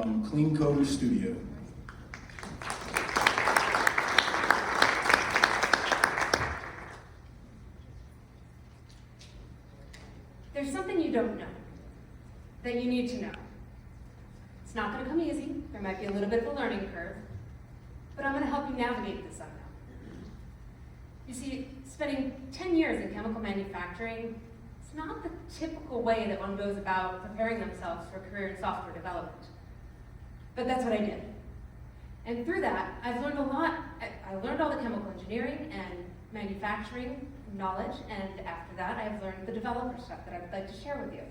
from Clean Code Studio. There's something you don't know that you need to know. It's not going to come easy. There might be a little bit of a learning curve, but I'm going to help you navigate this unknown. You see, spending 10 years in chemical manufacturing, it's not the typical way that one goes about preparing themselves for a career in software development. But that's what I did. And through that, I've learned a lot. I learned all the chemical engineering and manufacturing knowledge, and after that, I've learned the developer stuff that I would like to share with you.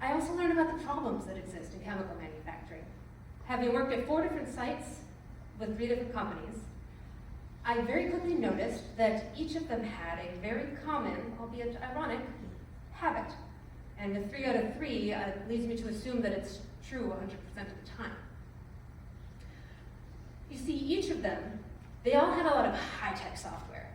I also learned about the problems that exist in chemical manufacturing. Having worked at 4 different sites with 3 different companies, I very quickly noticed that each of them had a very common, albeit ironic, habit. And with 3 out of 3, it leads me to assume that it's true 100% of the time. You see, each of them, they all had a lot of high-tech software.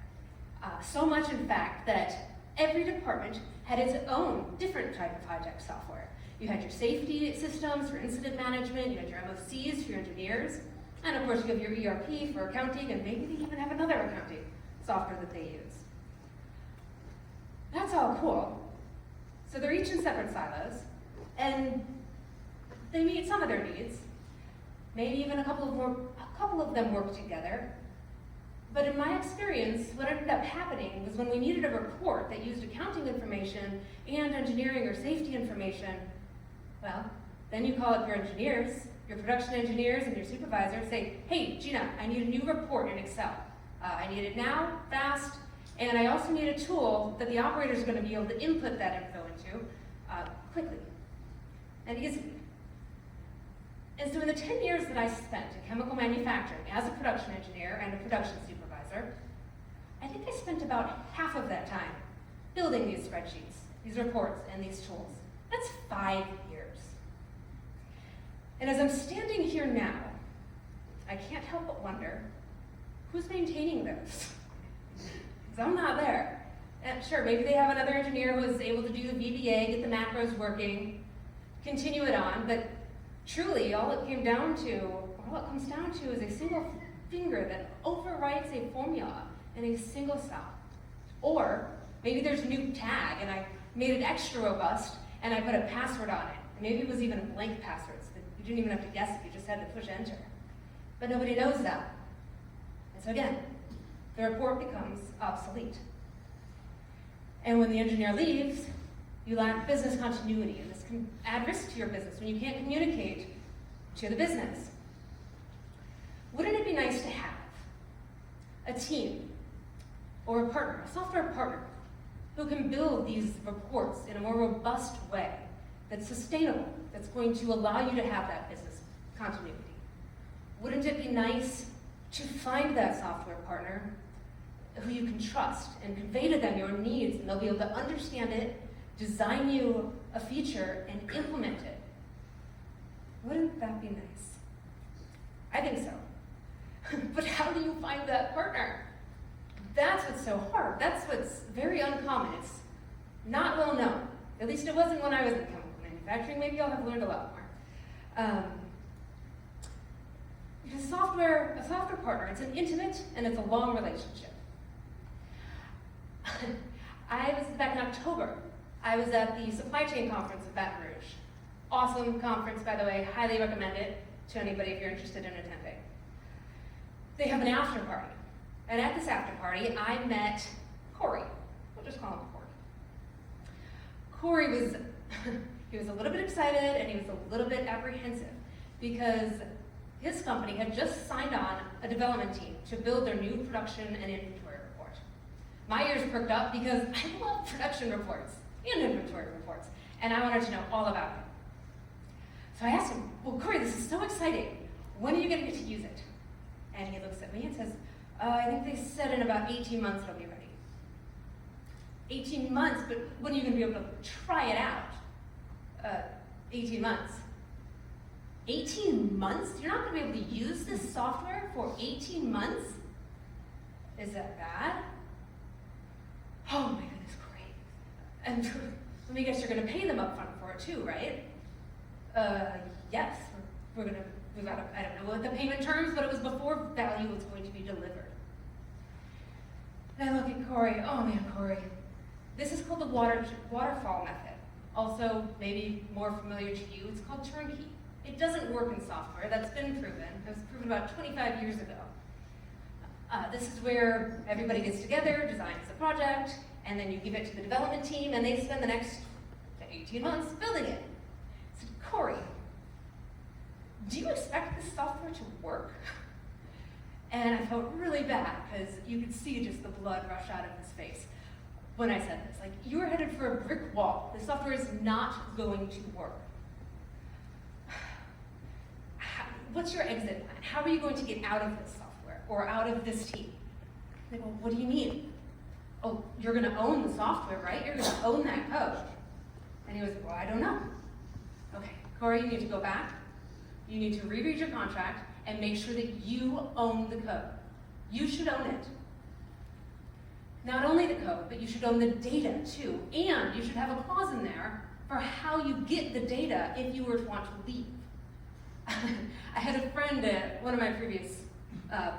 So much, in fact, that every department had its own different type of high-tech software. You had your safety systems for incident management, you had your MOCs for your engineers, and of course you have your ERP for accounting, and maybe they even have another accounting software that they use. That's all cool. So they're each in separate silos, and they meet some of their needs. Maybe even a couple of them work together. But in my experience, what ended up happening was when we needed a report that used accounting information and engineering or safety information, well, then you call up your engineers, your production engineers and your supervisor and say, hey, Gina, I need a new report in Excel. I need it now, fast, and I also need a tool that the operators are going to be able to input that info into quickly and easily. And so in the 10 years that I spent in chemical manufacturing as a production engineer and a production supervisor, I think I spent about half of that time building these spreadsheets, these reports, and these tools. That's 5 years. And as I'm standing here now, I can't help but wonder, who's maintaining those? Because I'm not there. And sure, maybe they have another engineer who is able to do the VBA, get the macros working, continue it on, but truly, all it comes down to is a single finger that overwrites a formula in a single cell. Or maybe there's a new tag and I made it extra robust and I put a password on it. Maybe it was even a blank password, so that you didn't even have to guess it, you just had to push enter. But nobody knows that. And so again, the report becomes obsolete. And when the engineer leaves, you lack business continuity, and this can add risk to your business when you can't communicate to the business. Wouldn't it be nice to have a team or a partner, a software partner, who can build these reports in a more robust way that's sustainable, that's going to allow you to have that business continuity? Wouldn't it be nice to find that software partner who you can trust and convey to them your needs, and they'll be able to understand it, design you a feature, and implement it? Wouldn't that be nice? I think so. But how do you find that partner? That's what's so hard. That's what's very uncommon. It's not well known. At least it wasn't when I was in chemical manufacturing. Maybe y'all have learned a lot more. Because a software partner, it's an intimate and it's a long relationship. Back in October, I was at the supply chain conference at Baton Rouge. Awesome conference, by the way. Highly recommend it to anybody if you're interested in attending. They have an after party. And at this after party, I met Corey. We'll just call him Corey. Corey was, he was a little bit excited and he was a little bit apprehensive because his company had just signed on a development team to build their new production and inventory report. My ears perked up because I love production reports and inventory reports, and I wanted to know all about it. So I asked him, well, Corey, this is so exciting. When are you going to get to use it? And he looks at me and says, I think they said in about 18 months it'll be ready. 18 months, but when are you going to be able to try it out? 18 months. 18 months? You're not going to be able to use this software for 18 months? Is that bad? Oh my goodness, great. And let me guess, you're going to pay them up front for it too, right? Yes, we're gonna, I don't know what the payment terms, but it was before value was going to be delivered. And I look at Corey, oh man, Corey. This is called the waterfall method. Also, maybe more familiar to you, it's called turnkey. It doesn't work in software, that's been proven. It was proven about 25 years ago. This is where everybody gets together, designs the project, and then you give it to the development team, and they spend the next 18 months building it. I said, Corey, do you expect this software to work? And I felt really bad, because you could see just the blood rush out of his face when I said this. Like, you are headed for a brick wall. The software is not going to work. What's your exit plan? How are you going to get out of this software or out of this team? They go, what do you mean? Oh, you're going to own the software, right? You're going to own that code. And he was, well, I don't know. Okay, Corey, you need to go back. You need to reread your contract and make sure that you own the code. You should own it. Not only the code, but you should own the data too. And you should have a clause in there for how you get the data if you were to want to leave. I had a friend at one of my previous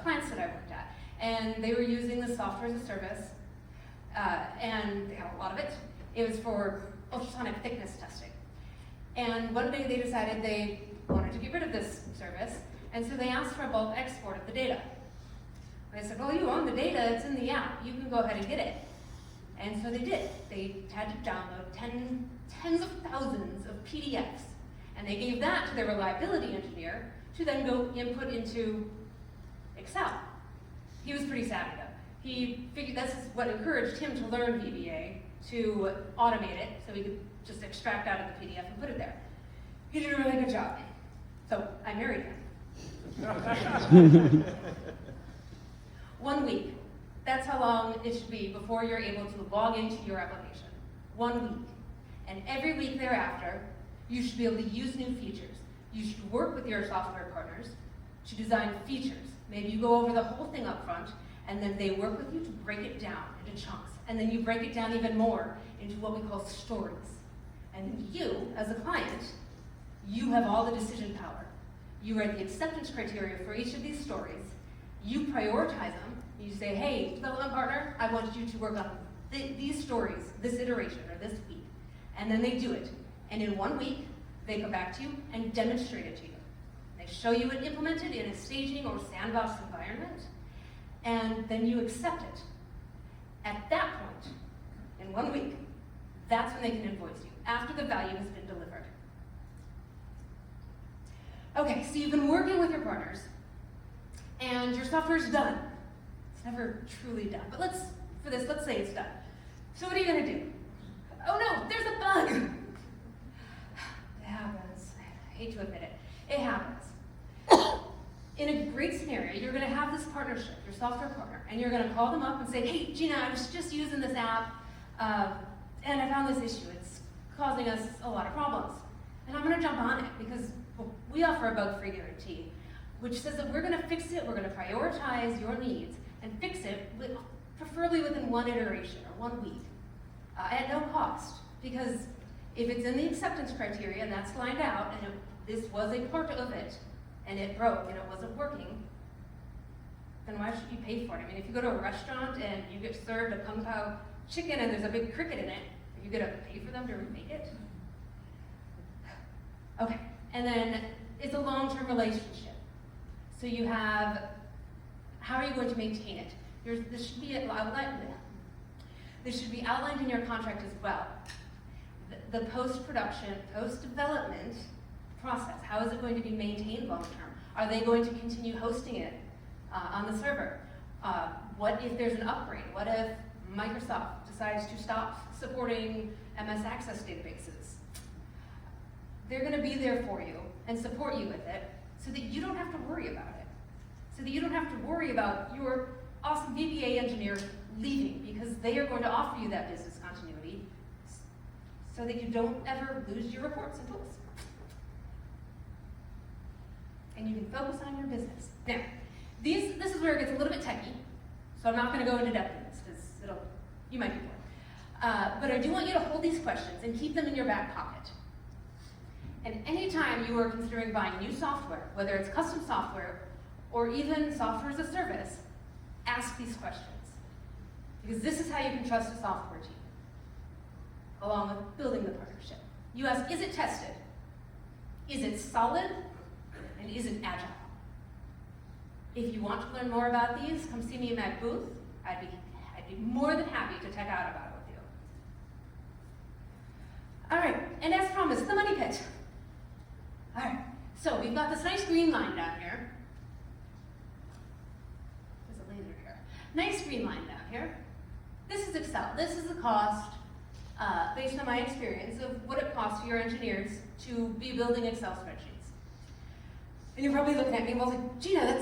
plants that I worked at, and they were using the software as a service, and they had a lot of it. It was for ultrasonic thickness testing. And one day they decided they wanted to get rid of this service, and so they asked for a bulk export of the data. And I said, well, you own the data, it's in the app, you can go ahead and get it. And so they did. They had to download tens of thousands of PDFs. And they gave that to their reliability engineer to then go input into Excel. He was pretty savvy though. He figured this is what encouraged him to learn VBA, to automate it, so he could just extract out of the PDF and put it there. He did a really good job. So I married him. 1 week. That's how long it should be before you're able to log into your application. 1 week. And every week thereafter, you should be able to use new features. You should work with your software partners to design features. Maybe you go over the whole thing up front, and then they work with you to break it down into chunks. And then you break it down even more into what we call stories. And you, as a client, you have all the decision power. You write the acceptance criteria for each of these stories. You prioritize them. You say, hey, development partner, I want you to work on these stories, this iteration, or this week. And then they do it. And in 1 week, they come back to you and demonstrate it to you. They show you it implemented in a staging or sandbox environment, and then you accept it. At that point, in 1 week, that's when they can invoice you, after the value has been delivered. Okay, so you've been working with your partners, and your software's done. It's never truly done, but let's say it's done. So what are you gonna do? Oh no, there's a bug! It happens. I hate to admit it. It happens. In a great scenario, you're going to have this partnership, your software partner, and you're going to call them up and say, hey, Gina, I was just using this app, and I found this issue. It's causing us a lot of problems. And I'm going to jump on it because we offer a bug-free guarantee, which says that we're going to fix it, we're going to prioritize your needs, and fix it, preferably within 1 iteration or 1 week, at no cost. Because if it's in the acceptance criteria and that's lined out, and this was a part of it, and it broke and it wasn't working, then why should you pay for it? I mean, if you go to a restaurant and you get served a kung pao chicken and there's a big cricket in it, are you gonna pay for them to remake it? Okay, and then it's a long-term relationship. So you have, how are you going to maintain it? This should be outlined in your contract as well. The post-production, post-development process, how is it going to be maintained long-term? Are they going to continue hosting it on the server? What if there's an upgrade? What if Microsoft decides to stop supporting MS Access databases? They're going to be there for you and support you with it so that you don't have to worry about it. So that you don't have to worry about your awesome VBA engineer leaving, because they are going to offer you that business continuity so that you don't ever lose your reports and tools. And you can focus on your business. Now, this is where it gets a little bit techy, so I'm not going to go into depth in this because you might be bored. But I do want you to hold these questions and keep them in your back pocket. And anytime you are considering buying new software, whether it's custom software or even software as a service, ask these questions. Because this is how you can trust a software team, along with building the partnership. You ask, is it tested? Is it solid? And is it agile? If you want to learn more about these, come see me in my booth. I'd be more than happy to tech out about it with you. All right, and as promised, the money pit. All right, so we've got this nice green line down here. There's a laser here. Nice green line down here. This is Excel. This is the cost, based on my experience, of what it costs for your engineers to be building Excel spreadsheets. And you're probably looking at me and like, Gina,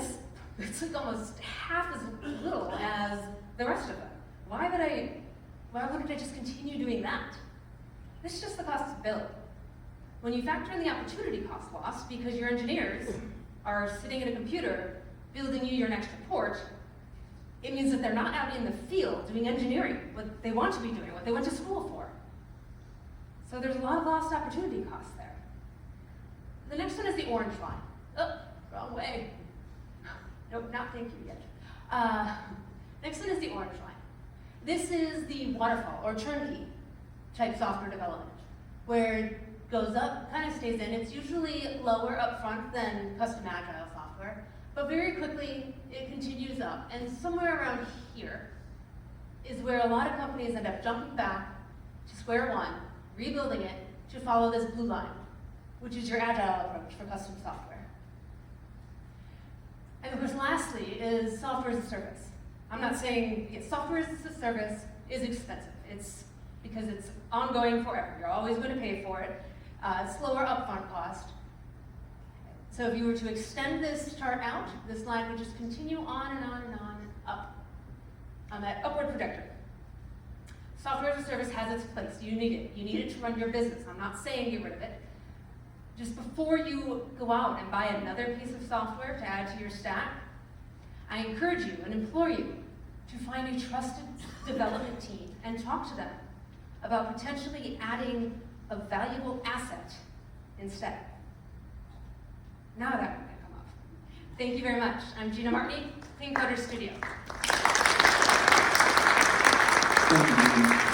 that's like almost half as little as the rest of them. Why wouldn't I just continue doing that? This is just the cost to build. When you factor in the opportunity cost loss, because your engineers are sitting at a computer building you your next report, it means that they're not out in the field doing engineering, what they want to be doing, what they went to school for. So there's a lot of lost opportunity costs there. The next one is the orange line. Oh, wrong way. Nope, not thank you yet. Next one is the orange line. This is the waterfall or turnkey type software development, where it goes up, kind of stays in. It's usually lower up front than custom agile software, but very quickly it continues up. And somewhere around here is where a lot of companies end up jumping back to square one, rebuilding it to follow this blue line, which is your agile approach for custom software. And of course, lastly, is software as a service. I'm not saying software as a service is expensive. It's because it's ongoing forever. You're always going to pay for it. It's lower upfront cost. So if you were to extend this chart out, this line would just continue on and on and on and up on that upward trajectory. Software as a service has its place. You need it. You need it to run your business. I'm not saying get rid of it. Just before you go out and buy another piece of software to add to your stack, I encourage you and implore you to find a trusted development team and talk to them about potentially adding a valuable asset instead. Now that one can come up. Thank you very much. I'm Gina Martini, Clean Coder Studio. Thank you.